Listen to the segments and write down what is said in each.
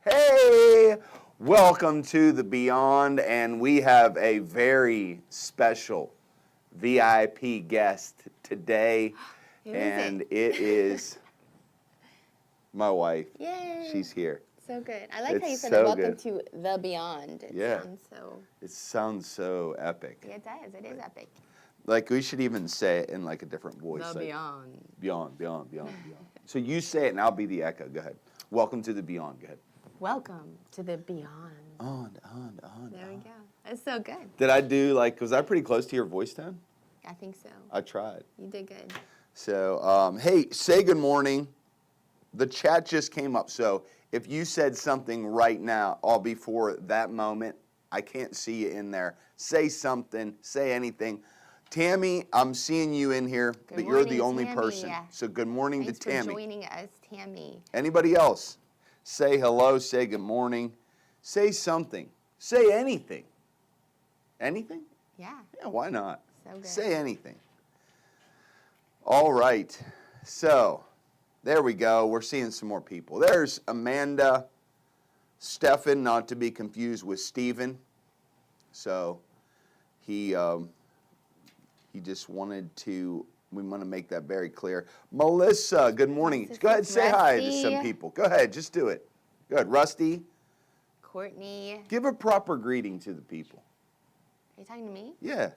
Hey, welcome to the Beyond, and we have a very special VIP guest today, and it is my wife. Yay! She's here. So good. I like how you said so welcome good. to the Beyond. It sounds so epic. Yeah, it does. It is epic. Like, we should even say it in like a different voice. The like, Beyond. Beyond, beyond, beyond, beyond. So you say it and I'll be the echo. Go ahead. Welcome to the Beyond. Go ahead. Welcome to the Beyond. On. There we go. That's so good. Did I do like, was I pretty close to your voice tone? I think so. I tried. You did good. So, hey, say good morning. The chat just came up, so if you said something right now, all before that moment, I can't see you in there. Say something, say anything. Tammy, I'm seeing you in here, but you're the only person. So good morning to Tammy. Thanks for joining us, Tammy. Anybody else? Say hello, say good morning. Say something. Say anything. Anything? Yeah. Yeah, why not? So good. Say anything. All right. So, there we go. We're seeing some more people. There's Amanda, Stefan, not to be confused with Stephen. So, he just wanted to, we want to make that very clear. Melissa, good morning. Go ahead, say hi to some people. Go ahead, just do it. Go ahead, Rusty. Courtney. Give a proper greeting to the people. Are you talking to me? Yeah.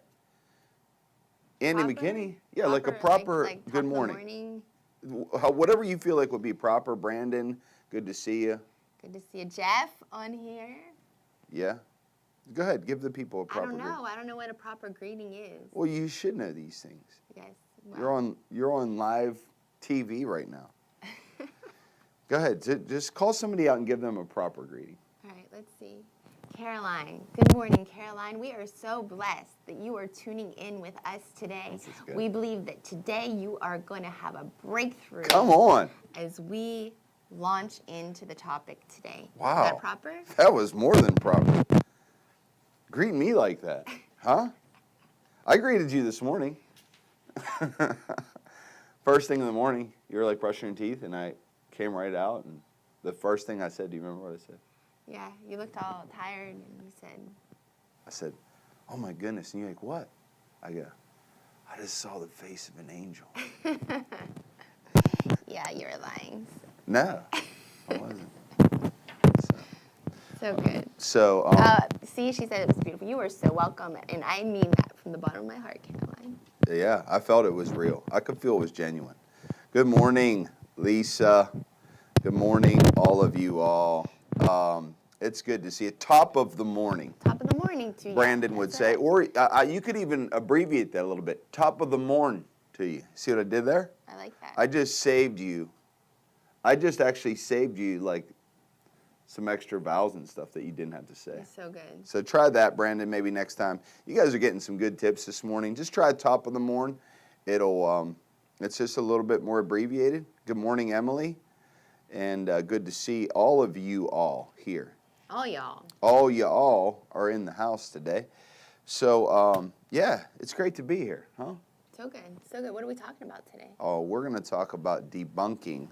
Andy Proper? McKinney. Yeah, like a proper like good morning. Whatever you feel like would be proper. Brandon, good to see you. Good to see you. Jeff on here. Yeah. Go ahead, give the people a proper I don't know. greeting. I don't know what a proper greeting is. Well, you should know these things. Yes. Well. You're on live TV right now. Go ahead, just call somebody out and give them a proper greeting. All right, let's see. Caroline. Good morning, Caroline. We are so blessed that you are tuning in with us today. We believe that today you are going to have a breakthrough. Come on. As we launch into the topic today. Wow. Is that proper? That was more than proper. Greet me like that, huh? I greeted you this morning. First thing in the morning, you were like brushing your teeth, and I came right out, and the first thing I said, do you remember what I said? Yeah, you looked all tired, and you said... I said, oh my goodness, and you're like, what? I go, I just saw the face of an angel. Yeah, you were lying. No, I wasn't. So good. So, see, she said it was beautiful. You were so welcome, and I mean that from the bottom of my heart, Caroline. Yeah, I felt it was real. I could feel it was genuine. Good morning, Lisa. Good morning, all of you all. It's good to see you. Top of the morning. Top of the morning to you. Brandon would say, or you could even abbreviate that a little bit. Top of the morn to you. See what I did there? I like that. I just saved you. I just actually saved you like some extra vowels and stuff that you didn't have to say. It's so good. So try that, Brandon, maybe next time. You guys are getting some good tips this morning. Just try top of the morn. It's just a little bit more abbreviated. Good morning, Emily. And good to see all of you all here. All y'all. All y'all are in the house today. So, yeah, it's great to be here, huh? So good. So good. What are we talking about today? Oh, we're going to talk about debunking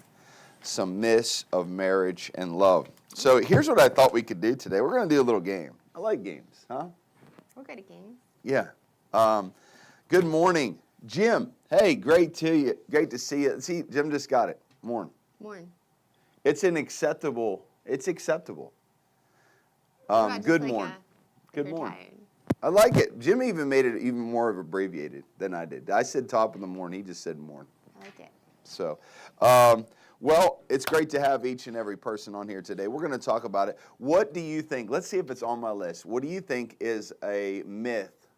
some myths of marriage and love. So here's what I thought we could do today. We're going to do a little game. I like games, huh? We're good at games. Yeah. Good morning, Jim. Hey, great to see you. See, Jim just got it. Morning. Morning. It's acceptable. Good morning. Good morning. Tired. I like it. Jim even made it even more of abbreviated than I did. I said top of the morning. He just said morning. I like it. So, well, it's great to have each and every person on here today. We're going to talk about it. What do you think? Let's see if it's on my list. What do you think is a myth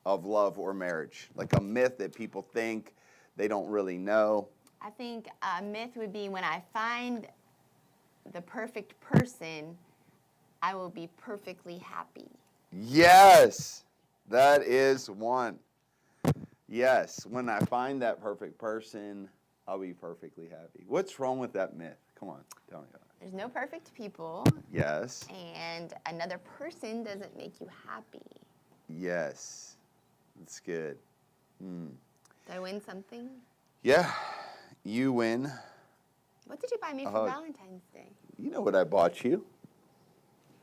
of love or marriage? Like a myth that people think they don't really know. I think a myth would be when I find the perfect person, I will be perfectly happy. Yes, that is one. Yes, when I find that perfect person, I'll be perfectly happy. What's wrong with that myth? Come on, tell me about it. There's no perfect people. Yes. And another person doesn't make you happy. Yes, that's good. Did I win something? Yeah, you win. What did you buy me for Valentine's Day? You know what I bought you.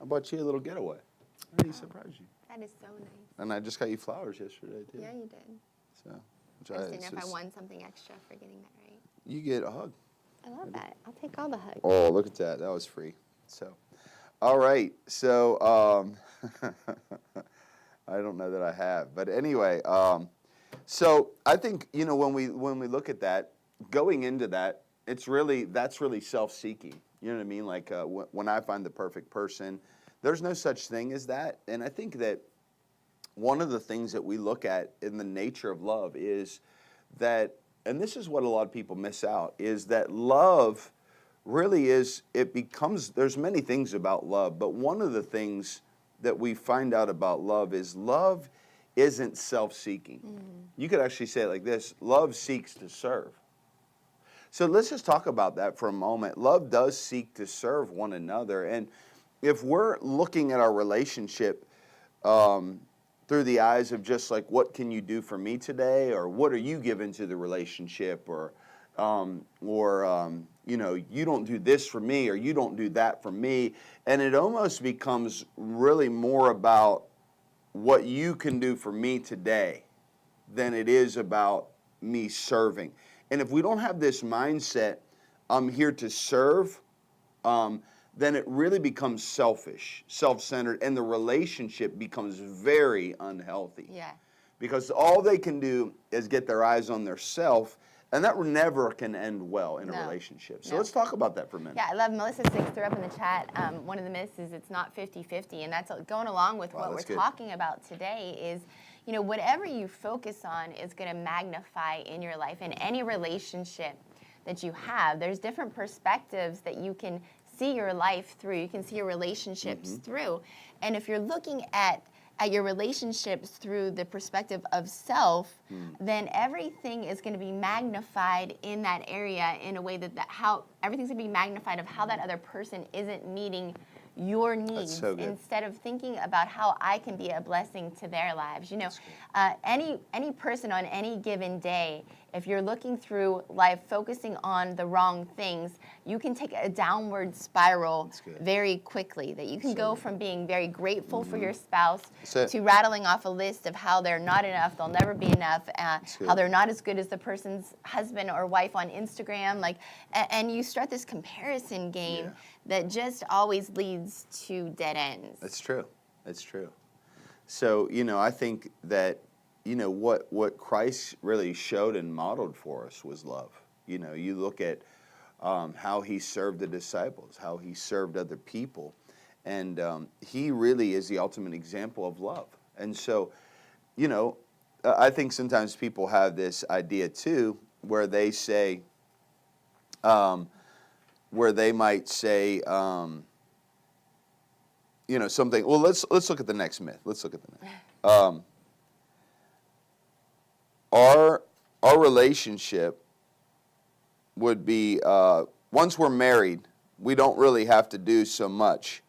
I bought you a little getaway. I already surprised you. That is so nice. And I just got you flowers yesterday, too. Yeah, you did. So, I was thinking if I won something extra for getting that right. You get a hug. I love that. I'll take all the hugs. Oh, look at that. That was free. So, all right. So, I don't know that I have. But anyway, so I think, when we look at that, going into that, that's really self-seeking. You know what I mean? Like when I find the perfect person, there's no such thing as that. And I think that one of the things that we look at in the nature of love is that, and this is what a lot of people miss out, is that love really is, there's many things about love, but one of the things that we find out about love is love isn't self-seeking. You could actually say it like this: love seeks to serve. So let's just talk about that for a moment. Love does seek to serve one another. And if we're looking at our relationship through the eyes of just like, what can you do for me today? Or what are you giving to the relationship? Or you don't do this for me, or you don't do that for me. And it almost becomes really more about what you can do for me today than it is about me serving. And if we don't have this mindset, I'm here to serve, then it really becomes selfish, self-centered, and the relationship becomes very unhealthy. Yeah. Because all they can do is get their eyes on their self, and that never can end well in a relationship. So let's talk about that for a minute. Yeah, I love Melissa Six threw up in the chat. One of the myths is it's not 50-50, and that's going along with what we're talking about today is, whatever you focus on is going to magnify in your life. In any relationship that you have, there's different perspectives that you can see your life through. You can see your relationships through. And if you're looking at your relationships through the perspective of self, then everything is going to be magnified in that area in a way that how everything's going to be magnified of how that other person isn't meeting your needs instead of thinking about how I can be a blessing to their lives. Any person on any given day, if you're looking through life focusing on the wrong things, you can take a downward spiral very quickly. That you can go from being very grateful for your spouse to rattling off a list of how they're not enough, they'll never be enough, how they're not as good as the person's husband or wife on Instagram. And you start this comparison game that just always leads to dead ends. That's true. That's true. So, I think that, what Christ really showed and modeled for us was love. You look at how he served the disciples, how he served other people, and he really is the ultimate example of love. And so, I think sometimes people have this idea too, where they say, where they might say, something. Well, let's look at the next myth. Let's look at the next. Our relationship would be once we're married, we don't really have to do so much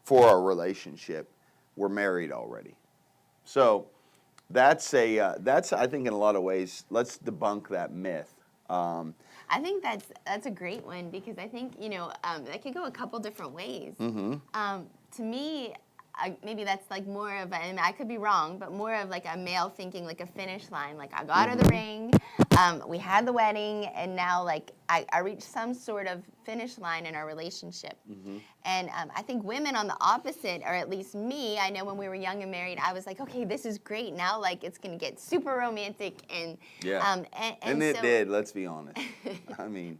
for our relationship. We're married already. So that's I think in a lot of ways, let's debunk that myth. I think that's a great one because I think that could go a couple different ways. Mm-hmm. To me, maybe that's like more of and I could be wrong, but more of like a male thinking like a finish line. Like I got her the ring, we had the wedding, and now like I reached some sort of finish line in our relationship. Mm-hmm. And I think women on the opposite, or at least me, I know when we were young and married, I was like, okay, this is great. Now like it's gonna get super romantic and and it did. Let's be honest. I mean,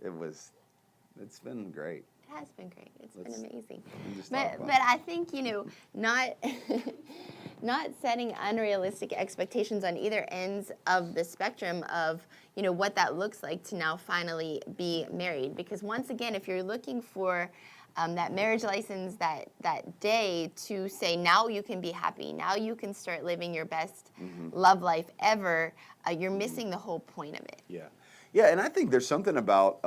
it's been great. It has been great. It's been amazing. But I think, not not setting unrealistic expectations on either ends of the spectrum of, what that looks like to now finally be married. Because once again, if you're looking for that marriage license that day to say, now you can be happy, now you can start living your best love life ever, you're missing the whole point of it. Yeah. Yeah, and I think there's something about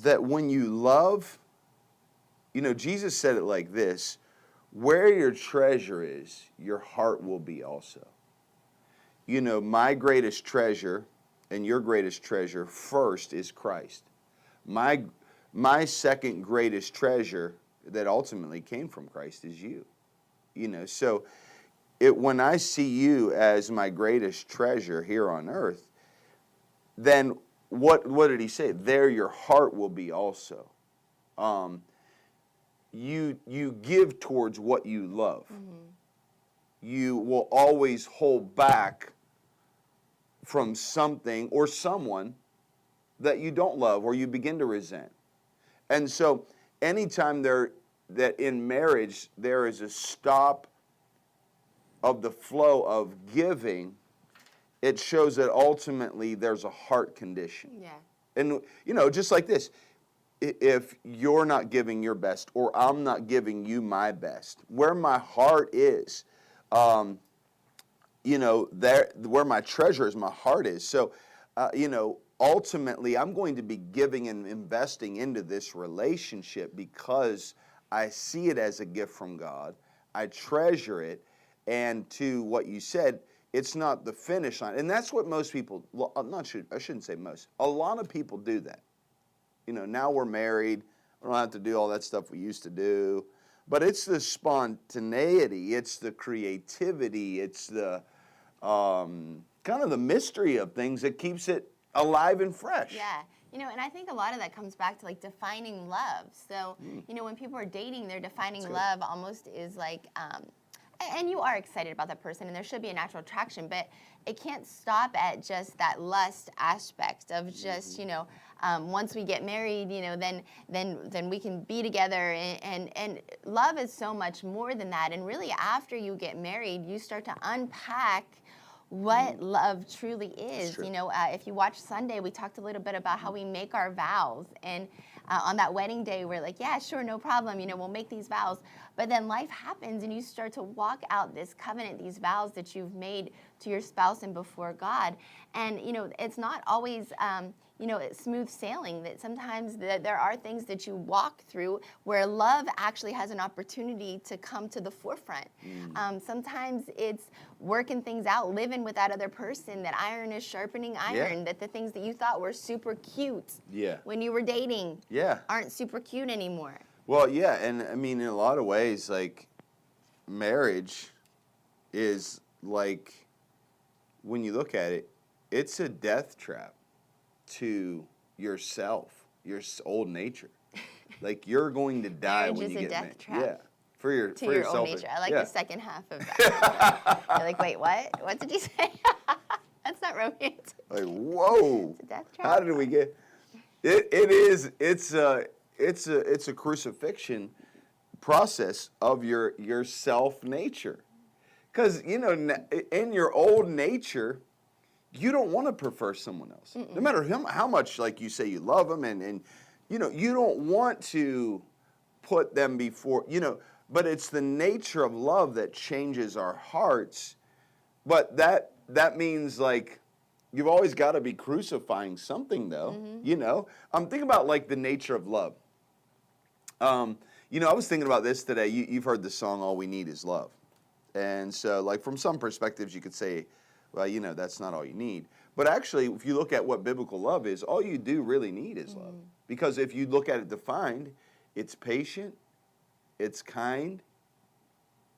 that when you love, Jesus said it like this, where your treasure is, your heart will be also. My greatest treasure and your greatest treasure first is Christ. My second greatest treasure that ultimately came from Christ is you. So when I see you as my greatest treasure here on earth, then what did he say? There your heart will be also. You give towards what you love. Mm-hmm. You will always hold back from something or someone that you don't love or you begin to resent. And so anytime that in marriage there is a stop of the flow of giving, it shows that ultimately there's a heart condition. Yeah. And, just like this, if you're not giving your best or I'm not giving you my best, where my heart is, where my treasure is, my heart is. So, ultimately I'm going to be giving and investing into this relationship because I see it as a gift from God. I treasure it. And to what you said, it's not the finish line. And that's what most people, I shouldn't say most, a lot of people do that. Now we're married, we don't have to do all that stuff we used to do. But it's the spontaneity, it's the creativity, it's the kind of the mystery of things that keeps it alive and fresh. Yeah. And I think a lot of that comes back to like defining love. So, when people are dating, they're defining love almost is like, and you are excited about that person and there should be a natural attraction, but it can't stop at just that lust aspect of just, once we get married, then we can be together and love is so much more than that. And really after you get married, you start to unpack what love truly is. If you watch Sunday, we talked a little bit about how we make our vows. And on that wedding day, we're like, yeah, sure, no problem. We'll make these vows. But then life happens and you start to walk out this covenant, these vows that you've made to your spouse and before God. And, it's not always, smooth sailing. That sometimes there are things that you walk through where love actually has an opportunity to come to the forefront. Sometimes it's working things out, living with that other person, that iron is sharpening iron, that the things that you thought were super cute when you were dating aren't super cute anymore. Well, yeah, and I mean, in a lot of ways, like, marriage is like, when you look at it, it's a death trap to yourself, your old nature. Like, you're going to die when you get married. Marriage is a death trap. Yeah, for your old nature. I like the second half of that. You're like, wait, what? What did you say? That's not romantic. Like, whoa! It's a death trap. How did we get? It's a crucifixion process of your self nature, because in your old nature, you don't want to prefer someone else. No matter how much, like you say, you love them, and you know, you don't want to put them before, you know, but it's the nature of love that changes our hearts. But that means, like, you've always got to be crucifying something, though, you know. Think about, like, the nature of love. You know, I was thinking about this today. You've heard the song, All We Need Is Love. And so, like, from some perspectives, you could say, well, you know, that's not all you need. But actually, if you look at what biblical love is, all you do really need is love. Because if you look at it defined, it's patient, it's kind,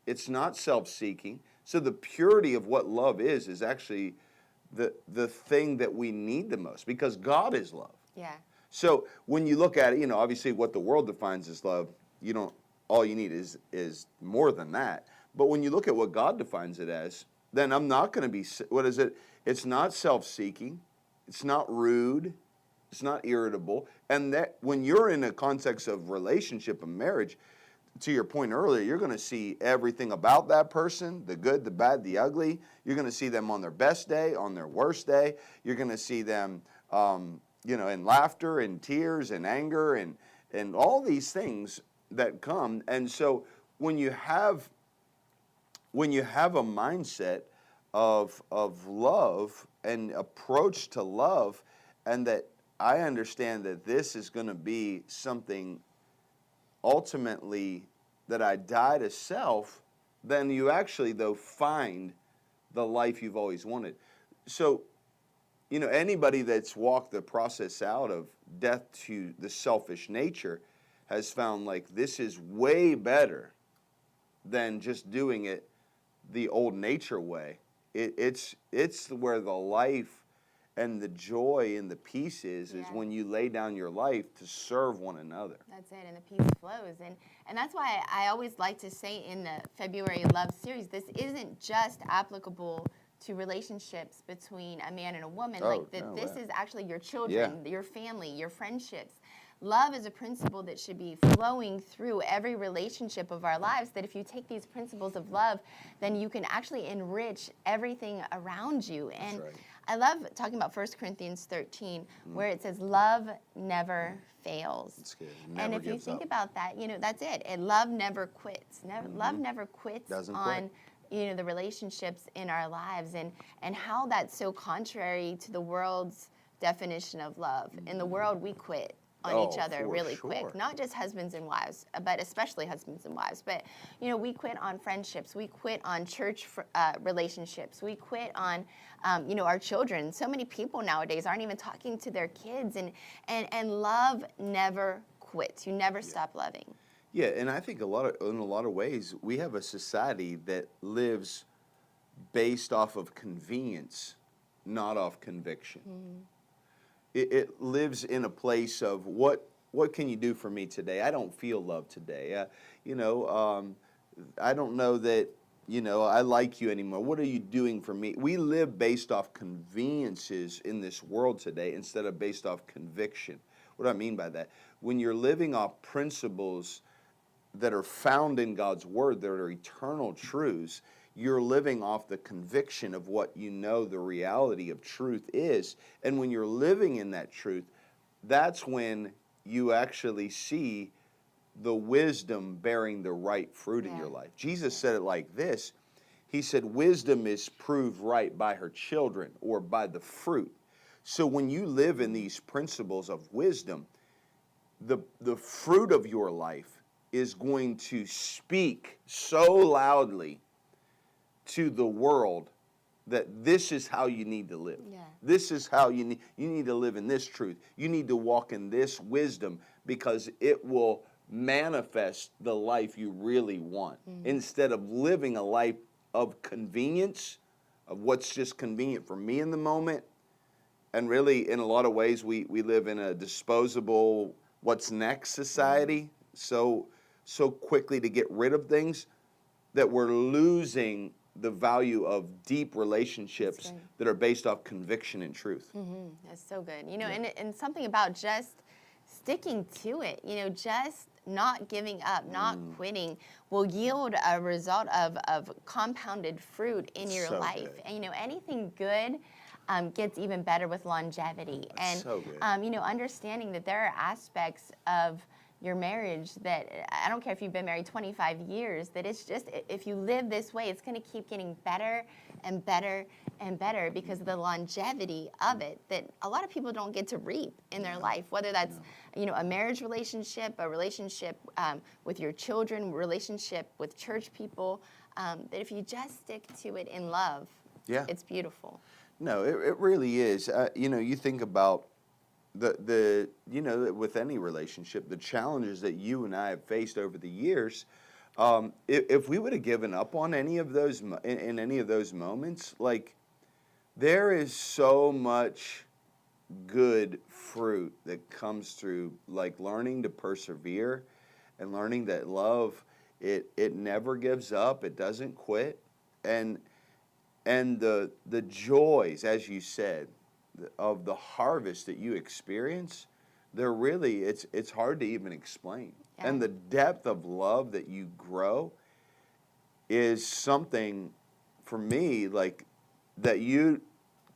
it's not self-seeking. So the purity of what love is actually the thing that we need the most, because God is love. Yeah. So when you look at it, you know, obviously what the world defines as love, you don't, all you need is more than that. But when you look at what God defines it as, then I'm not going to be, what is it? It's not self-seeking. It's not rude. It's not irritable. And that when you're in a context of relationship and marriage, to your point earlier, you're going to see everything about that person, the good, the bad, the ugly. You're going to see them on their best day, on their worst day. You're going to see them, you know, in laughter and tears and anger and all these things that come. And so when you have a mindset of love and approach to love, and that I understand that this is going to be something ultimately that I die to self, then you actually, though, find the life you've always wanted. So, you know, anybody that's walked the process out of death to the selfish nature has found, like, this is way better than just doing it the old nature way. It's where the life and the joy and the peace is when you lay down your life to serve one another. That's it, and the peace flows. And that's why I always like to say in the February Love series, this isn't just applicable to relationships between a man and a woman. This is actually your children, your family, your friendships. Love is a principle that should be flowing through every relationship of our lives, that if you take these principles of love, then you can actually enrich everything around you. And I love talking about 1 Corinthians 13, where it says, love never fails. That's good. And if you think about that, you know, that's it. And love never quits. Love never quits on you know, the relationships in our lives, and how that's so contrary to the world's definition of love. In the world, we quit on each other really quick. Not just husbands and wives, but especially husbands and wives. But, you know, we quit on friendships. We quit on church relationships. We quit on, you know, our children. So many people nowadays aren't even talking to their kids. And love never quits. You never stop loving. Yeah, and I think in a lot of ways, we have a society that lives based off of convenience, not off conviction. It lives in a place of what can you do for me today? I don't feel love today. You know, I don't know that, you know, I like you anymore. What are you doing for me? We live based off conveniences in this world today instead of based off conviction. What do I mean by that? When you're living off principles that are found in God's Word, that are eternal truths, you're living off the conviction of what you know the reality of truth is. And when you're living in that truth, that's when you actually see the wisdom bearing the right fruit in your life. Jesus said it like this. He said, wisdom is proved right by her children, or by the fruit. So when you live in these principles of wisdom, the fruit of your life is going to speak so loudly to the world that this is how you need to live. This is how you need to live in this truth. You need to walk in this wisdom, because it will manifest the life you really want. Instead of living a life of convenience, of what's just convenient for me in the moment. And really, in a lot of ways, we live in a disposable, what's next society, so quickly to get rid of things that we're losing the value of deep relationships that are based off conviction and truth. That's so good. You know, and something about just sticking to it, you know, just not giving up, not quitting, will yield a result of compounded fruit in your life. Good. And, you know, anything good gets even better with longevity. That's so good. You know, understanding that there are aspects of your marriage that, I don't care if you've been married 25 years, that it's just, if you live this way, it's going to keep getting better and better and better because of the longevity of it that a lot of people don't get to reap in their life, whether that's, you know, a marriage relationship, a relationship with your children, relationship with church people, that if you just stick to it in love, it's beautiful. No, it really is. You know, you think about the you know, with any relationship, the challenges that you and I have faced over the years. If we would have given up on any of those in any of those moments, like, there is so much good fruit that comes through, like, learning to persevere and learning that love, it never gives up, it doesn't quit, and the joys, as you said, of the harvest that you experience, they're really, it's hard to even explain. Yeah. And the depth of love that you grow is something, for me, like, that you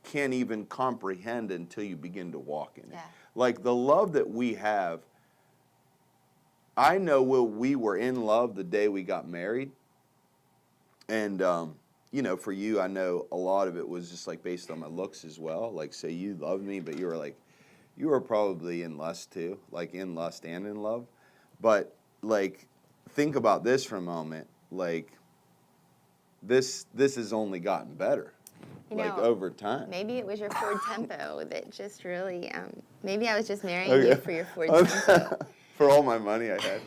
can't even comprehend until you begin to walk in it. Yeah. Like, the love that we have, I know we were in love the day we got married, and you know, for you, I know a lot of it was just, like, based on my looks as well. Like, say you loved me, but you were probably in lust too, like in lust and in love. But, like, think about this for a moment. Like, this has only gotten better, you know, like, over time. Maybe it was your Ford Tempo that just really, maybe I was just marrying you for your Ford Tempo. For all my money I had.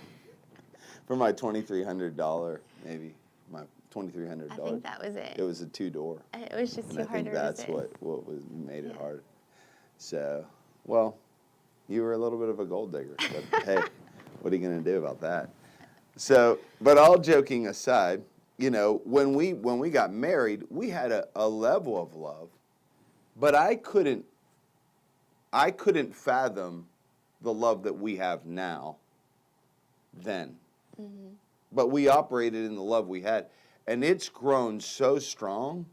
For my $2,300, maybe. My $2,300. I think that was it. It was a 2-door. It was just too hard to resist. I think that's what made it hard. So, well, you were a little bit of a gold digger, but hey, what are you going to do about that? So, but all joking aside, you know, when we got married, we had a level of love, but I couldn't fathom the love that we have now then. Mm-hmm. But we operated in the love we had. And it's grown so strong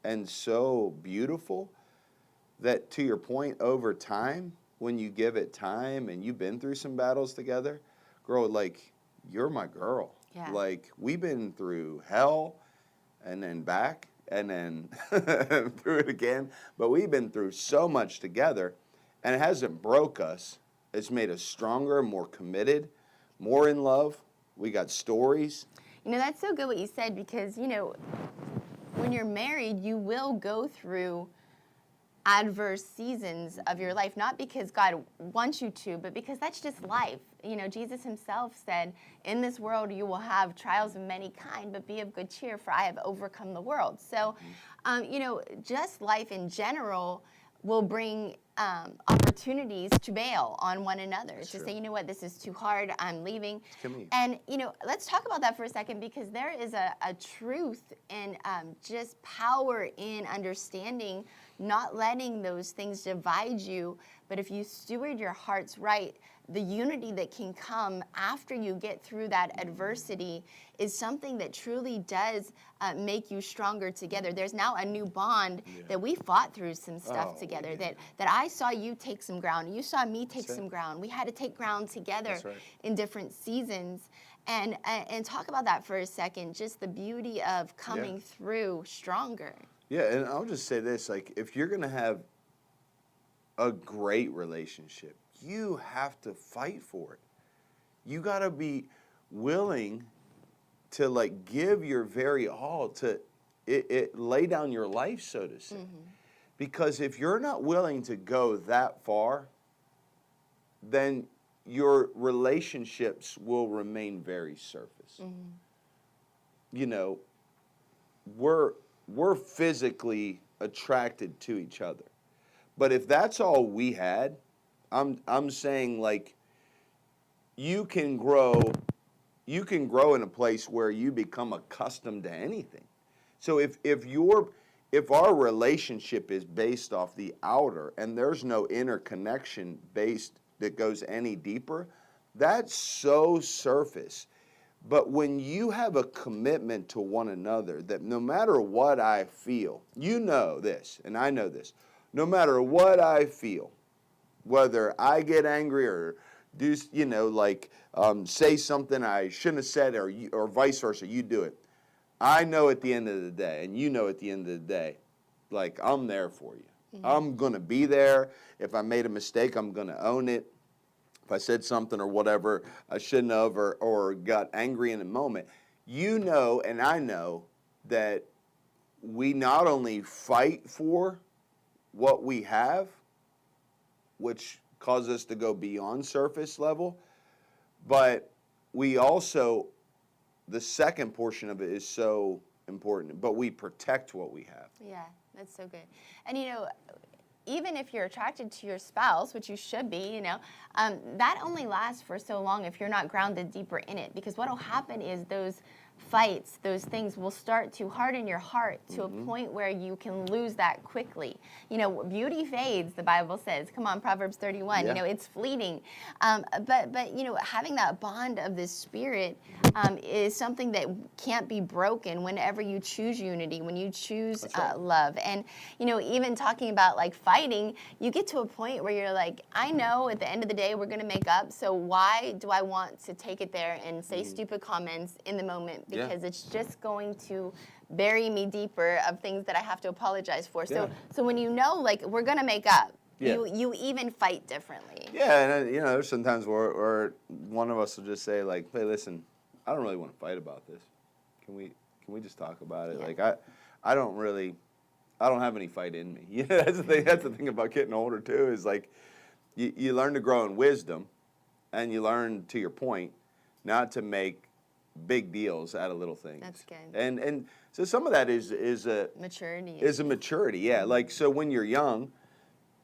and so beautiful that, to your point, over time, when you give it time and you've been through some battles together, girl, like, you're my girl. Yeah. Like, we've been through hell and then back and then through it again. But we've been through so much together, and it hasn't broke us. It's made us stronger, more committed, more in love. We got stories. You know, that's so good what you said, because, you know, when you're married, you will go through adverse seasons of your life, not because God wants you to, but because that's just life. You know, Jesus himself said, in this world you will have trials of many kind, but be of good cheer, for I have overcome the world. So, you know, just life in general will bring opportunities to bail on one another. That's to true. Say, you know what, this is too hard, I'm leaving. And, you know, let's talk about that for a second, because there is a truth and just power in understanding, not letting those things divide you, but if you steward your hearts right, the unity that can come after you get through that adversity is something that truly does make you stronger together. There's now a new bond that we fought through some stuff together, that I saw you take some ground, you saw me take some ground. We had to take ground together in different seasons. And talk about that for a second, just the beauty of coming through stronger. Yeah, and I'll just say this, like, if you're going to have a great relationship, you have to fight for it. You got to be willing to, like, give your very all, to lay down your life, so to say. Mm-hmm. Because if you're not willing to go that far, then your relationships will remain very surface. Mm-hmm. You know, we're physically attracted to each other. But if that's all we had, I'm saying, like, you can grow in a place where you become accustomed to anything. So if our relationship is based off the outer and there's no inner connection that goes any deeper, that's so surface. But when you have a commitment to one another, that no matter what I feel, you know this, and I know this, no matter what I feel, whether I get angry or do, say something I shouldn't have said, or vice versa, you do it. I know at the end of the day, and you know at the end of the day, like, I'm there for you. Mm-hmm. I'm going to be there. If I made a mistake, I'm going to own it. If I said something or whatever I shouldn't have, or got angry in a moment, you know and I know that we not only fight for what we have, which causes us to go beyond surface level, but we also, the second portion of it is so important, but we protect what we have. Yeah, that's so good. And even if you're attracted to your spouse, which you should be, that only lasts for so long if you're not grounded deeper in it. Because what will happen is those fights, those things will start to harden your heart to a point where you can lose that quickly. Beauty fades, the Bible says. Come on, Proverbs 31. Yeah. It's fleeting. But having that bond of the Spirit is something that can't be broken whenever you choose unity, when you choose love. And, even talking about like fighting, you get to a point where you're like, I know at the end of the day we're going to make up, so why do I want to take it there and say stupid comments in the moment? Because it's just going to bury me deeper of things that I have to apologize for. So when like, we're going to make up, you even fight differently. Yeah, and there's sometimes where one of us will just say, like, hey, listen, I don't really want to fight about this. Can we just talk about it? Yeah. Like, I don't have any fight in me. That's the thing. That's the thing about getting older too, is like you learn to grow in wisdom, and you learn, to your point, not to make big deals out of little things. That's good. And so some of that is a maturity. Is a maturity, yeah. Like, so when you're young,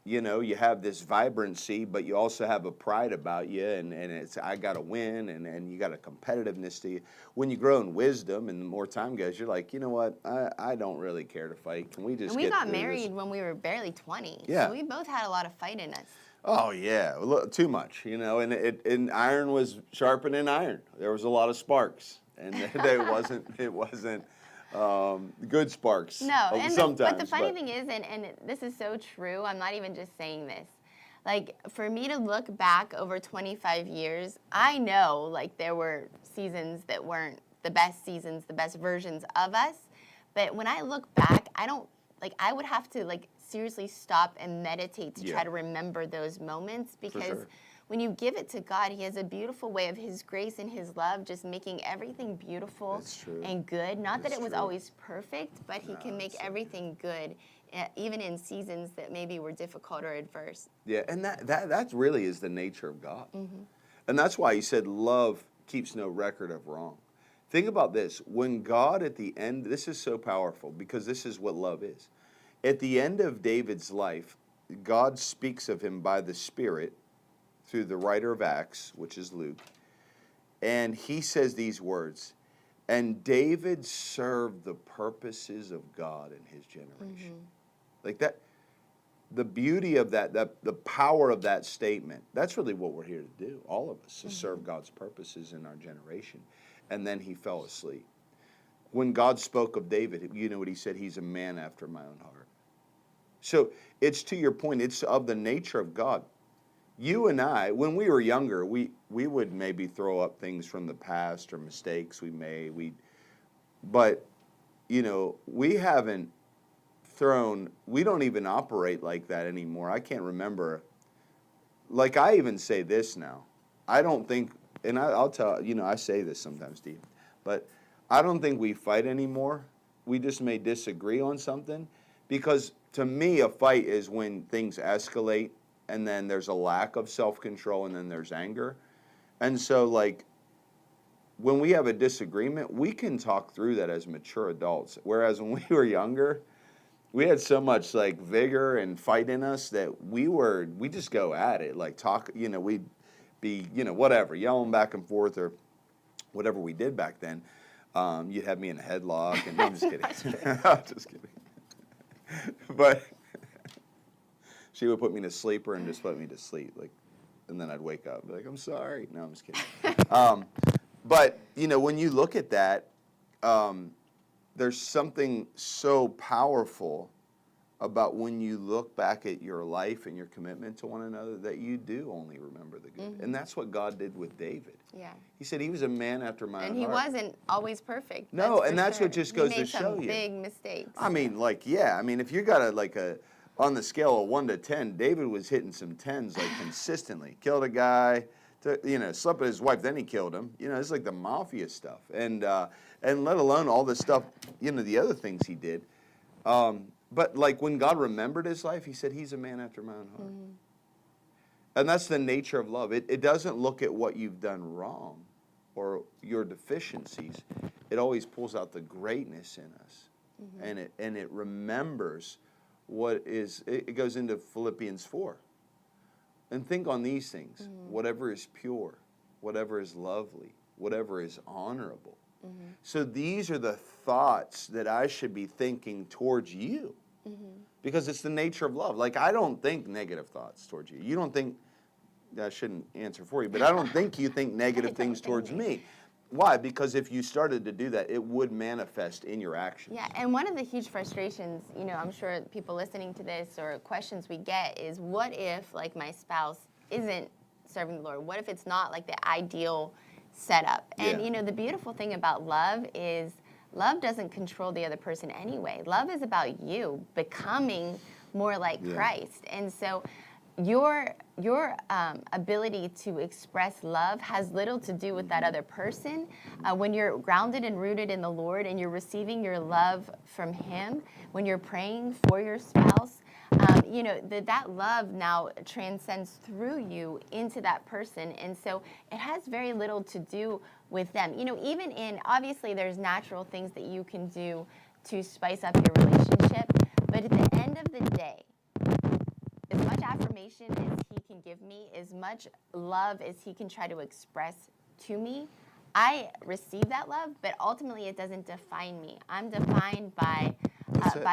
you have this vibrancy, but you also have a pride about you, and it's, I got to win, and you got a competitiveness to you. When you grow in wisdom and the more time goes, you're like, you know what, I don't really care to fight. Can we just And we got married when we were barely 20. Yeah. So we both had a lot of fight in us. Oh, yeah, too much, and iron was sharpening iron. There was a lot of sparks, and it wasn't good sparks. No, and sometimes. But the funny thing is, and this is so true, I'm not even just saying this. Like, for me to look back over 25 years, I know, like, there were seasons that weren't the best seasons, the best versions of us. But when I look back, I would have to, like, seriously stop and meditate to try to remember those moments, because when you give it to God, He has a beautiful way of His grace and His love just making everything beautiful and good. Not that it was always perfect, but He can make everything good, even in seasons that maybe were difficult or adverse. Yeah, and that really is the nature of God. Mm-hmm. And that's why He said love keeps no record of wrong. Think about this. When God at the end, this is so powerful, because this is what love is. At the end of David's life, God speaks of him by the Spirit through the writer of Acts, which is Luke, and he says these words, and David served the purposes of God in his generation. Mm-hmm. Like that, the beauty of that, the power of that statement, that's really what we're here to do, all of us, to serve God's purposes in our generation. And then he fell asleep. When God spoke of David, you know what he said? He's a man after my own heart. So it's, to your point, it's of the nature of God. You and I, when we were younger, we would maybe throw up things from the past or mistakes but we haven't we don't even operate like that anymore. I can't remember. Like, I even say this now. I don't think, and I'll tell, I say this sometimes, Steve, but I don't think we fight anymore. We just may disagree on something, because to me, a fight is when things escalate, and then there's a lack of self-control, and then there's anger. And so, like, when we have a disagreement, we can talk through that as mature adults. Whereas when we were younger, we had so much, like, vigor and fight in us that we just go at it, like, talk, we'd be, whatever, yelling back and forth or whatever we did back then. You'd have me in a headlock, and I'm just kidding. I'm just kidding. But she would put me in a sleeper and just put me to sleep, like, and then I'd wake up, be like, I'm sorry. No, I'm just kidding. But, when you look at that, there's something so powerful about when you look back at your life and your commitment to one another, that you do only remember the good. And that's what God did with David. Yeah. He said he was a man after my own heart. And he wasn't always perfect. No, and that's sure. what just goes to show you. He made some big mistakes. I mean, if you got on the scale of 1 to 10, David was hitting some 10s like consistently. Killed a guy, slept with his wife, then he killed him. It's like the mafia stuff. And let alone all the stuff, the other things he did. But like when God remembered his life, he said, he's a man after my own heart. And that's the nature of love. It doesn't look at what you've done wrong or your deficiencies. It always pulls out the greatness in us. And it remembers what is, it goes into Philippians 4. And think on these things. Whatever is pure, whatever is lovely, whatever is honorable. So these are the thoughts that I should be thinking towards you. Because it's the nature of love. Like, I don't think negative thoughts towards you. You don't think, I shouldn't answer for you, but I don't think you think negative things towards me. Why? Because if you started to do that, it would manifest in your actions. Yeah, and one of the huge frustrations, I'm sure people listening to this or questions we get is, what if, like, my spouse isn't serving the Lord? What if it's not, like, the ideal setup? And, the beautiful thing about love is love doesn't control the other person anyway. Love is about you becoming more like Christ. And so your ability to express love has little to do with that other person. When you're grounded and rooted in the Lord and you're receiving your love from Him, when you're praying for your spouse, that love now transcends through you into that person. And so it has very little to do with them. Even obviously there's natural things that you can do to spice up your relationship. But at the end of the day, as much affirmation as he can give me, as much love as he can try to express to me, I receive that love, but ultimately it doesn't define me. I'm defined by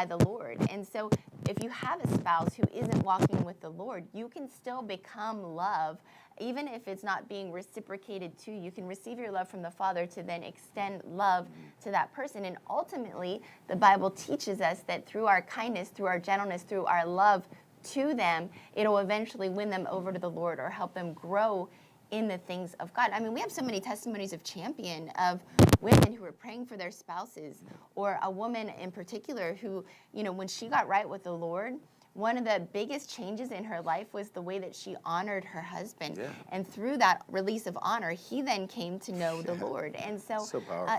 the Lord. And so if you have a spouse who isn't walking with the Lord, you can still become love, even if it's not being reciprocated to you. You can receive your love from the Father to then extend love to that person. And ultimately, the Bible teaches us that through our kindness, through our gentleness, through our love to them, it'll eventually win them over to the Lord or help them grow in the things of God. I mean, we have so many testimonies of champion, of women who are praying for their spouses, or a woman in particular who, when she got right with the Lord, one of the biggest changes in her life was the way that she honored her husband. Yeah. And through that release of honor, he then came to know the Lord. And so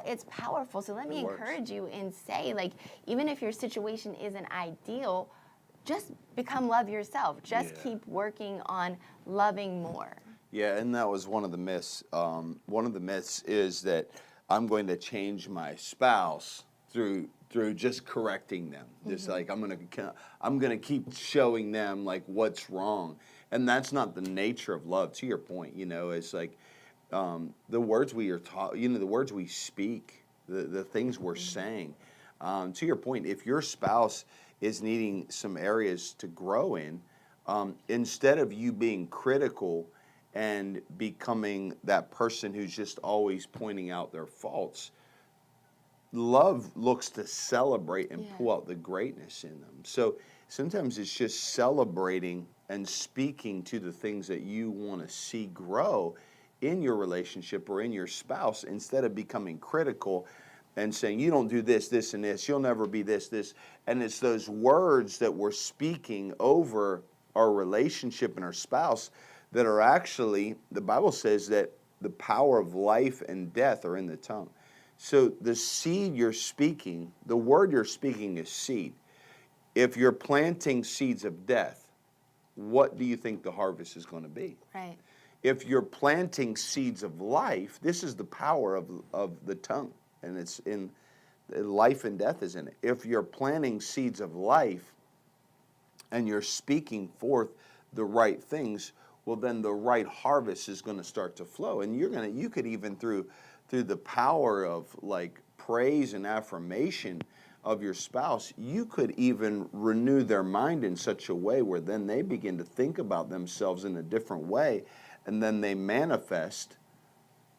it's powerful. So let me encourage you and say, like, even if your situation isn't ideal, just become love yourself. Just keep working on loving more. Yeah, and that was one of the myths. One of the myths is that I'm going to change my spouse through just correcting them. Just like I'm gonna keep showing them like what's wrong, and that's not the nature of love. To your point, it's like the words we are taught. The words we speak, the things we're saying. To your point, if your spouse is needing some areas to grow in, instead of you being critical and becoming that person who's just always pointing out their faults, love looks to celebrate and pull out the greatness in them. So sometimes it's just celebrating and speaking to the things that you want to see grow in your relationship or in your spouse, instead of becoming critical and saying, you don't do this, this, and this, you'll never be this, this. And it's those words that we're speaking over our relationship and our spouse that are actually, the Bible says that the power of life and death are in the tongue. So the seed you're speaking, the word you're speaking is seed. If you're planting seeds of death, what do you think the harvest is going to be? Right. If you're planting seeds of life, this is the power of the tongue. And it's in life and death is in it. If you're planting seeds of life and you're speaking forth the right things, well, then the right harvest is going to start to flow. And you could even through the power of like praise and affirmation of your spouse, you could even renew their mind in such a way where then they begin to think about themselves in a different way, and then they manifest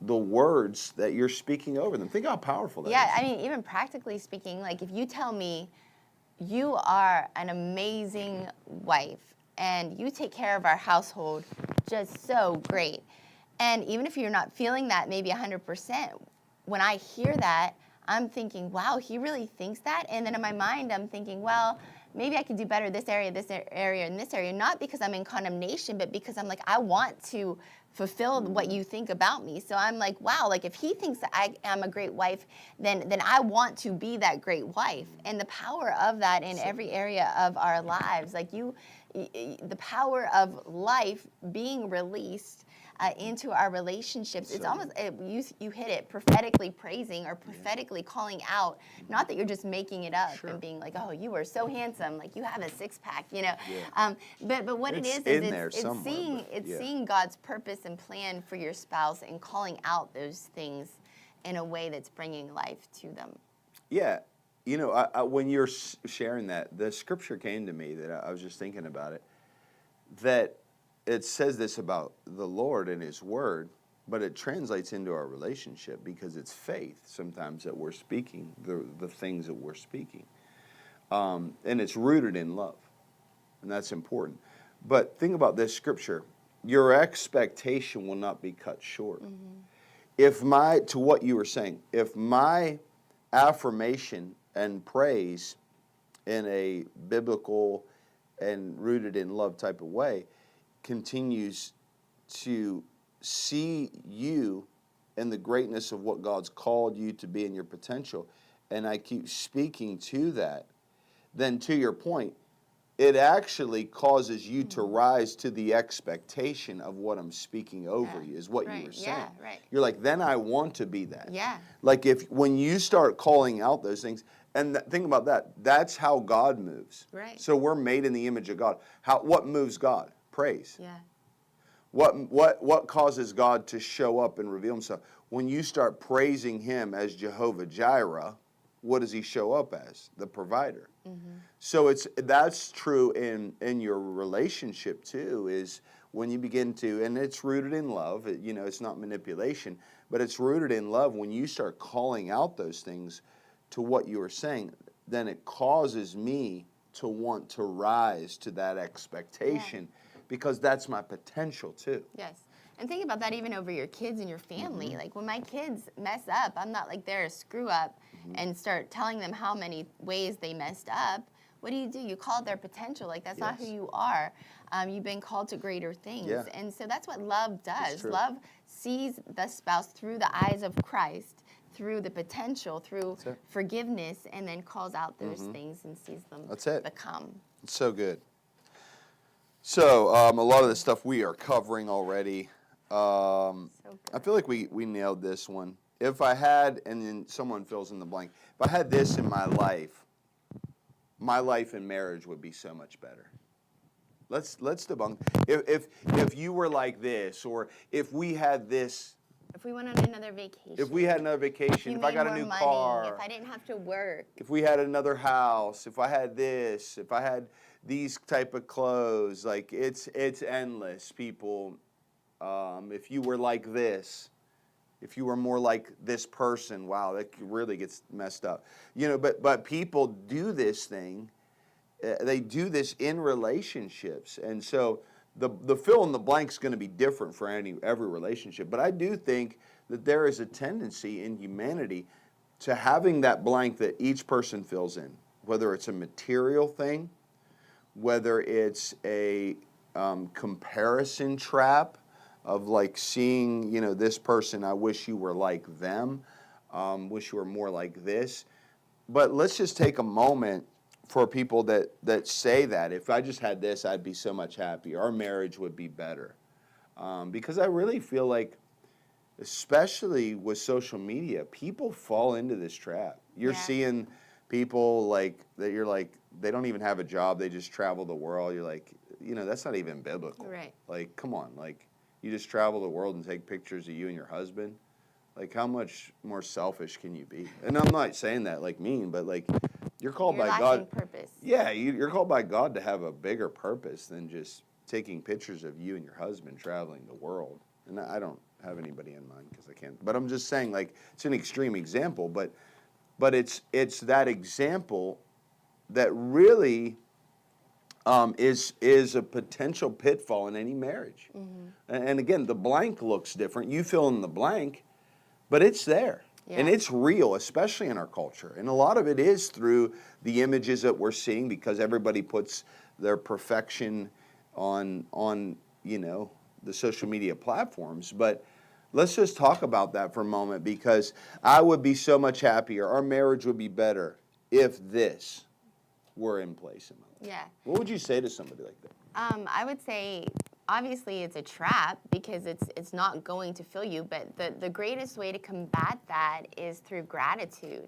the words that you're speaking over them. Think how powerful that is. Yeah, I mean, even practically speaking, like if you tell me, you are an amazing wife, and you take care of our household just so great. And even if you're not feeling that maybe 100%, when I hear that, I'm thinking, wow, he really thinks that? And then in my mind, I'm thinking, well, maybe I could do better this area, and this area, not because I'm in condemnation, but because I'm like, I want to fulfill what you think about me. So I'm like, wow, like if he thinks that I am a great wife, then I want to be that great wife. And the power of that in every area of our lives, like the power of life being released into our relationships. It's almost, you hit it, prophetically praising or prophetically calling out, not that you're just making it up and being like, oh, you are so handsome, like you have a six-pack, you know. But what it's it's seeing God's purpose and plan for your spouse and calling out those things in a way that's bringing life to them. Yeah. You know, when you're sharing that, the scripture came to me that I was just thinking about it, that it says this about the Lord and His Word, but it translates into our relationship because it's faith sometimes that we're speaking, the things that we're speaking. And it's rooted in love, and that's important. But think about this scripture. Your expectation will not be cut short. To what you were saying, if my affirmation and praise in a biblical and rooted in love type of way continues to see you and the greatness of what God's called you to be in your potential, and I keep speaking to that, then to your point, it actually causes you to rise to the expectation of what I'm speaking over you, is what you were saying. You're like, then I want to be that. Like when you start calling out those things, and think about that, that's how God moves. So we're made in the image of God. What moves God? Praise. What causes God to show up and reveal Himself? When you start praising Him as Jehovah Jireh, what does He show up as? The provider. So that's true in your relationship too, is when you begin to, and it's rooted in love, it's not manipulation, but it's rooted in love. When you start calling out those things to what you are saying, then it causes me to want to rise to that expectation, because that's my potential too. And think about that even over your kids and your family. Like when my kids mess up, I'm not like they're a screw up and start telling them how many ways they messed up. What do? You call it their potential. Like that's not who you are. You've been called to greater things. And so that's what love does. Love sees the spouse through the eyes of Christ, through the potential, through forgiveness, and then calls out those things and sees them become. It's so good. So a lot of the stuff we are covering already. I feel like we nailed this one. If I had, and then someone fills in the blank, if I had this in my life and marriage would be so much better. Let's debunk. If you were like this, or if we had this. If we went on another vacation. If we had another vacation. If I got a new car. If I didn't have to work. If we had another house. If I had this. If I had these type of clothes. Like it's endless, people. If you were like this. If you were more like this person, wow, that really gets messed up. But people do this thing. They do this in relationships, and so the fill in the blank is going to be different for every relationship. But I do think that there is a tendency in humanity to having that blank that each person fills in, whether it's a material thing, whether it's a comparison trap of like seeing, this person, I wish you were like them, wish you were more like this. But let's just take a moment for people that say that. If I just had this, I'd be so much happier. Our marriage would be better. Because I really feel like, especially with social media, people fall into this trap. You're seeing people like that. You're like, they don't even have a job. They just travel the world. You're like, that's not even biblical. Like, come on, like. You just travel the world and take pictures of you and your husband. Like, how much more selfish can you be? And I'm not saying that like mean, but like, you're called by God. Purpose. Yeah, you're called by God to have a bigger purpose than just taking pictures of you and your husband traveling the world. And I don't have anybody in mind because I can't. But I'm just saying, like, it's an extreme example, but it's that example that really is a potential pitfall in any marriage. And again, the blank looks different. You fill in the blank, but it's there. Yeah. And it's real, especially in our culture. And a lot of it is through the images that we're seeing, because everybody puts their perfection on the social media platforms. But let's just talk about that for a moment, because I would be so much happier. Our marriage would be better if this were in place in my life. Yeah. What would you say to somebody like that? I would say, obviously, it's a trap, because it's not going to fill you. But the greatest way to combat that is through gratitude.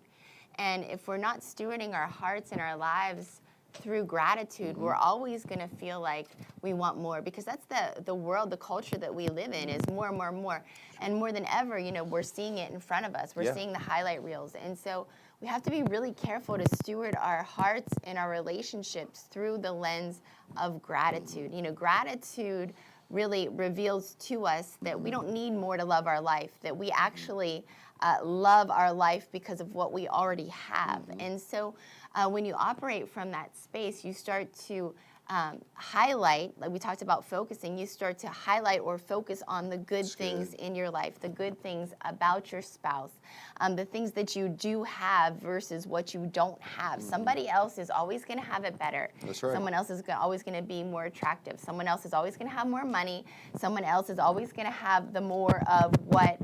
And if we're not stewarding our hearts and our lives through gratitude, we're always going to feel like we want more, because that's the world, the culture that we live in is more and more and more. And more than ever, we're seeing it in front of us. We're seeing the highlight reels. And so we have to be really careful to steward our hearts and our relationships through the lens of gratitude. Gratitude really reveals to us that we don't need more to love our life, that we actually love our life because of what we already have. And so when you operate from that space, you start to highlight, like we talked about focusing, you start to highlight or focus on the good things in your life, the good things about your spouse, the things that you do have versus what you don't have. Somebody else is always going to have it better. That's right. Someone else is always going to be more attractive. Someone else is always going to have more money. Someone else is always going to have the more of what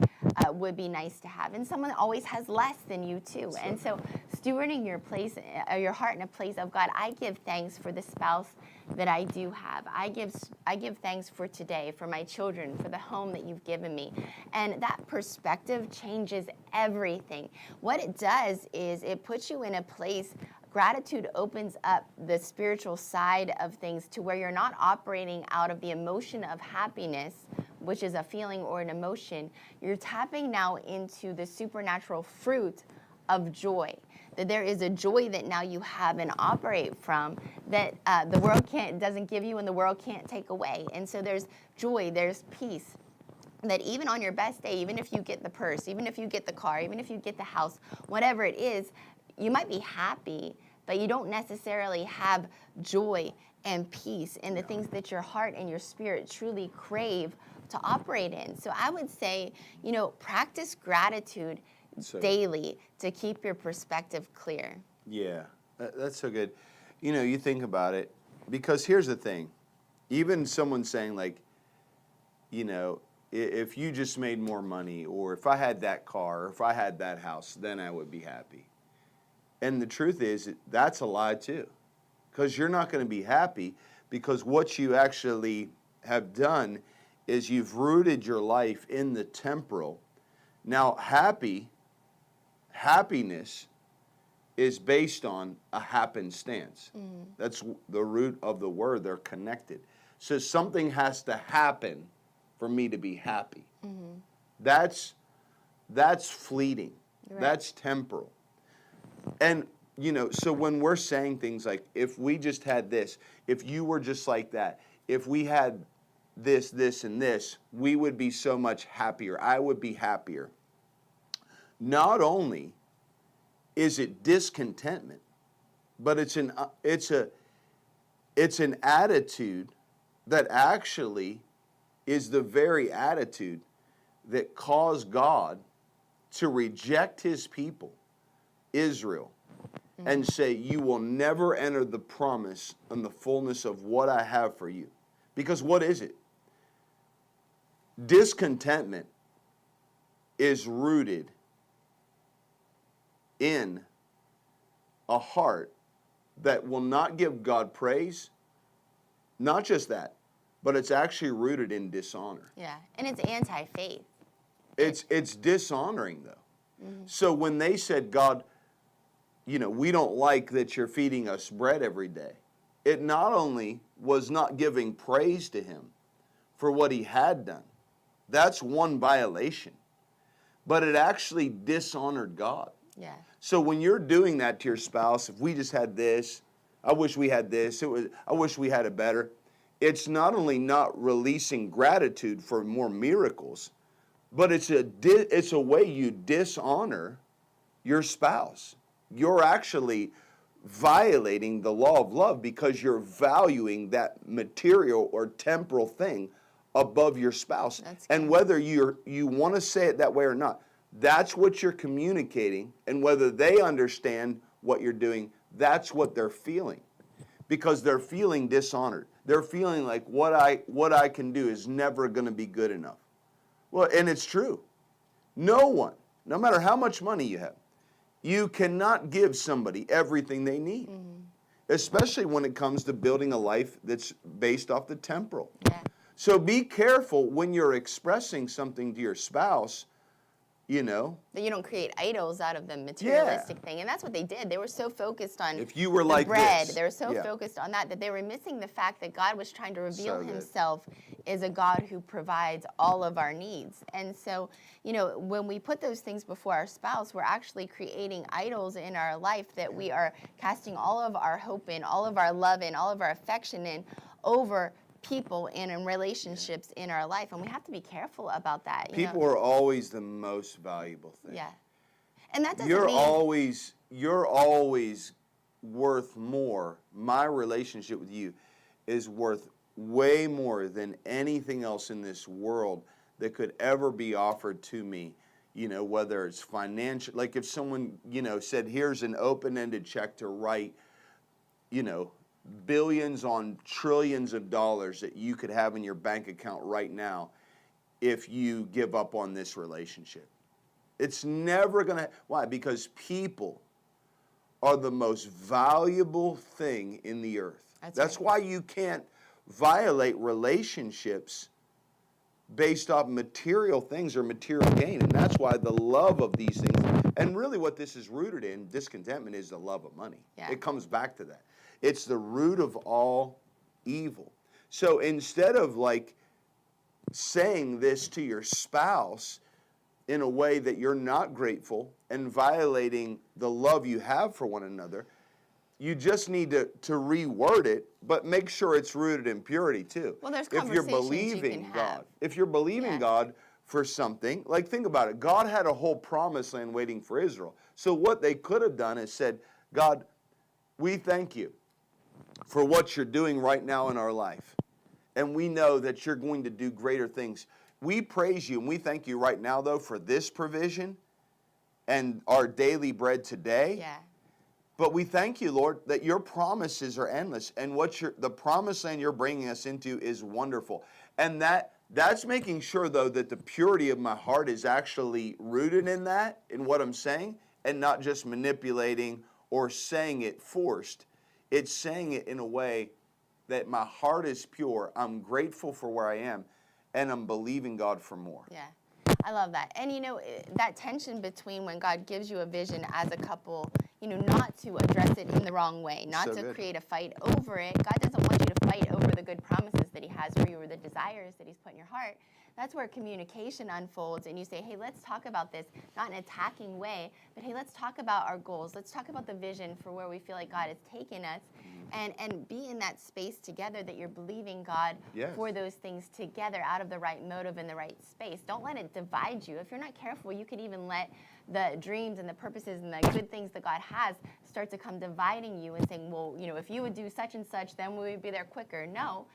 would be nice to have. And someone always has less than you too. And so stewarding your heart in a place of, God, I give thanks for the spouse that I do have. I give thanks for today, for my children, for the home that you've given me. And that perspective changes everything. What it does is it puts you in a place. Gratitude opens up the spiritual side of things to where you're not operating out of the emotion of happiness, which is a feeling or an emotion. You're tapping now into the supernatural fruit of joy. That there is a joy that now you have and operate from that the world doesn't give you and the world can't take away. And so there's joy, there's peace. That even on your best day, even if you get the purse, even if you get the car, even if you get the house, whatever it is, you might be happy, but you don't necessarily have joy and peace in the things that your heart and your spirit truly crave to operate in. So I would say, practice gratitude daily to keep your perspective clear. Yeah, that's so good. You think about it, because here's the thing. Even someone saying like, if you just made more money, or if I had that car, or if I had that house, then I would be happy. And the truth is, that's a lie too. Because you're not going to be happy, because what you actually have done is you've rooted your life in the temporal. Now, happiness is based on a happenstance. That's the root of the word. They're connected. So something has to happen for me to be happy. That's fleeting. Right. That's temporal. And, so when we're saying things like, if we just had this, if you were just like that, if we had this, this, and this, we would be so much happier. I would be happier. Not only is it discontentment, but it's an attitude that actually is the very attitude that caused God to reject his people, Israel, and say, you will never enter the promise and the fullness of what I have for you. Because what is it? Discontentment is rooted in a heart that will not give God praise. Not just that, but it's actually rooted in dishonor. Yeah, and it's anti-faith. It's dishonoring, though. So when they said, God, we don't like that you're feeding us bread every day, it not only was not giving praise to him for what he had done, that's one violation, but it actually dishonored God. Yeah. So when you're doing that to your spouse, if we just had this, I wish we had this, I wish we had it better, it's not only not releasing gratitude for more miracles, but it's a way you dishonor your spouse. You're actually violating the law of love because you're valuing that material or temporal thing above your spouse. And whether you want to say it that way or not, that's what you're communicating. And whether they understand what you're doing, that's what they're feeling. Because they're feeling dishonored. They're feeling like what I can do is never going to be good enough. Well, and it's true. No one, no matter how much money you have, you cannot give somebody everything they need. Mm-hmm. Especially when it comes to building a life that's based off the temporal. Yeah. So be careful when you're expressing something to your spouse, you know. That you don't create idols out of the materialistic thing. And that's what they did. They were so focused on if you were like bread. This. They were so focused on that they were missing the fact that God was trying to reveal himself as a God who provides all of our needs. And so, you know, when we put those things before our spouse, we're actually creating idols in our life that we are casting all of our hope in, all of our love in, all of our affection in over people and in relationships in our life, and we have to be careful about that. People are always the most valuable thing. Yeah, and that doesn't mean you're always worth more. My relationship with you is worth way more than anything else in this world that could ever be offered to me. You know, whether it's financial, like if someone said, "Here's an open-ended check to write," billions on trillions of dollars that you could have in your bank account right now if you give up on this relationship. It's never going to. Why? Because people are the most valuable thing in the earth. That's why you can't violate relationships based off material things or material gain. And that's why the love of these things, and really what this is rooted in, discontentment, is the love of money. Yeah. It comes back to that. It's the root of all evil. So instead of like saying this to your spouse in a way that you're not grateful and violating the love you have for one another, you just need to reword it, but make sure it's rooted in purity too. Well, there's conversations you can have. If you're believing God for something, like think about it. God had a whole promised land waiting for Israel. So what they could have done is said, God, we thank you for what you're doing right now in our life. And we know that you're going to do greater things. We praise you and we thank you right now, though, for this provision and our daily bread today. Yeah. But we thank you, Lord, that your promises are endless. And the promised land you're bringing us into is wonderful. And that's making sure, though, that the purity of my heart is actually rooted in that, in what I'm saying, and not just manipulating or saying it forced. It's saying it in a way that my heart is pure, I'm grateful for where I am, and I'm believing God for more. Yeah, I love that. And that tension between when God gives you a vision as a couple, not to address it in the wrong way, not to create a fight over it. God doesn't want you to fight over the good promises that he has for you or the desires that he's put in your heart. That's where communication unfolds and you say, hey, let's talk about this, not in an attacking way, but hey, let's talk about our goals. Let's talk about the vision for where we feel like God has taken us and be in that space together that you're believing God for those things together out of the right motive and the right space. Don't let it divide you. If you're not careful, you could even let the dreams and the purposes and the good things that God has start to come dividing you and saying, well, if you would do such and such, then we would be there quicker. No,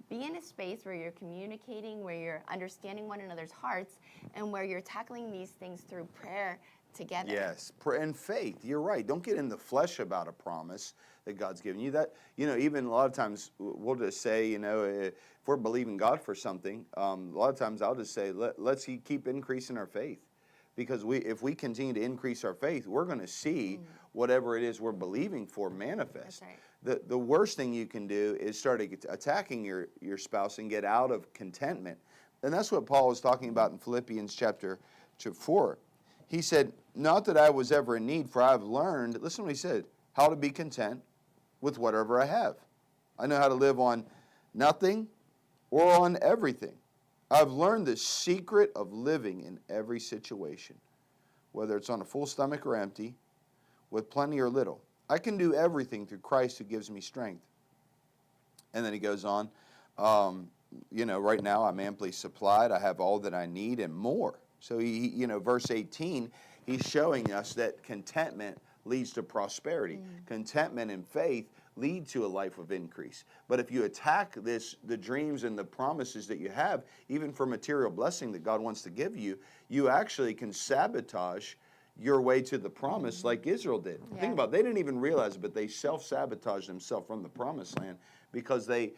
be in a space where you're communicating, where you're understanding one another's hearts, and where you're tackling these things through prayer together. Yes, prayer and faith. You're right. Don't get in the flesh about a promise that God's given you. That, even a lot of times we'll just say, if we're believing God for something, a lot of times I'll just say, let's keep increasing our faith. Because if we continue to increase our faith, we're going to see whatever it is we're believing for manifest. That's right. The worst thing you can do is start attacking your spouse and get out of contentment. And that's what Paul was talking about in Philippians chapter 4. He said, not that I was ever in need, for I have learned, listen to what he said, how to be content with whatever I have. I know how to live on nothing or on everything. I've learned the secret of living in every situation, whether it's on a full stomach or empty, with plenty or little. I can do everything through Christ who gives me strength. And then he goes on, right now I'm amply supplied. I have all that I need and more. So verse 18, he's showing us that contentment leads to prosperity. Contentment and faith lead to a life of increase. But if you attack the dreams and the promises that you have, even for material blessing that God wants to give you, you actually can sabotage your way to the promise like Israel did. Yeah. Think about it. They didn't even realize it, but they self-sabotaged themselves from the promised land because they,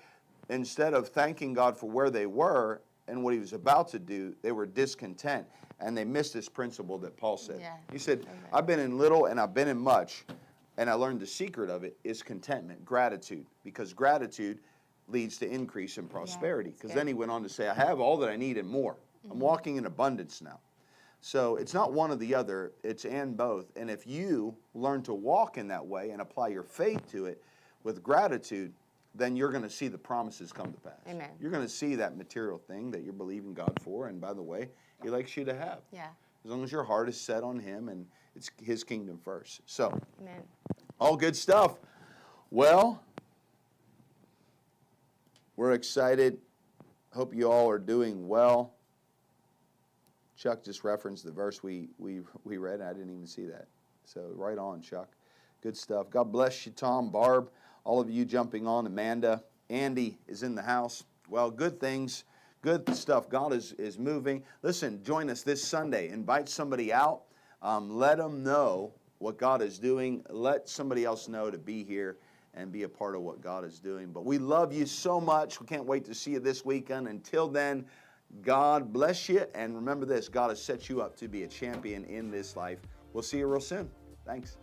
instead of thanking God for where they were and what he was about to do, they were discontent, and they missed this principle that Paul said. Yeah. He said, I've been in little and I've been in much, and I learned the secret of it is contentment, gratitude, because gratitude leads to increase in prosperity. Because then he went on to say, I have all that I need and more. I'm walking in abundance now. So it's not one or the other, it's and both. And if you learn to walk in that way and apply your faith to it with gratitude, then you're going to see the promises come to pass. Amen. You're going to see that material thing that you're believing God for, and by the way, he likes you to have. Yeah. As long as your heart is set on him and it's his kingdom first. So, amen. All good stuff. Well, we're excited. Hope you all are doing well. Chuck just referenced the verse we read, and I didn't even see that. So right on, Chuck. Good stuff. God bless you, Tom, Barb, all of you jumping on. Amanda, Andy is in the house. Well, good things, good stuff. God is moving. Listen, join us this Sunday. Invite somebody out. Let them know what God is doing. Let somebody else know to be here and be a part of what God is doing. But we love you so much. We can't wait to see you this weekend. Until then, God bless you, and remember this, God has set you up to be a champion in this life. We'll see you real soon. Thanks.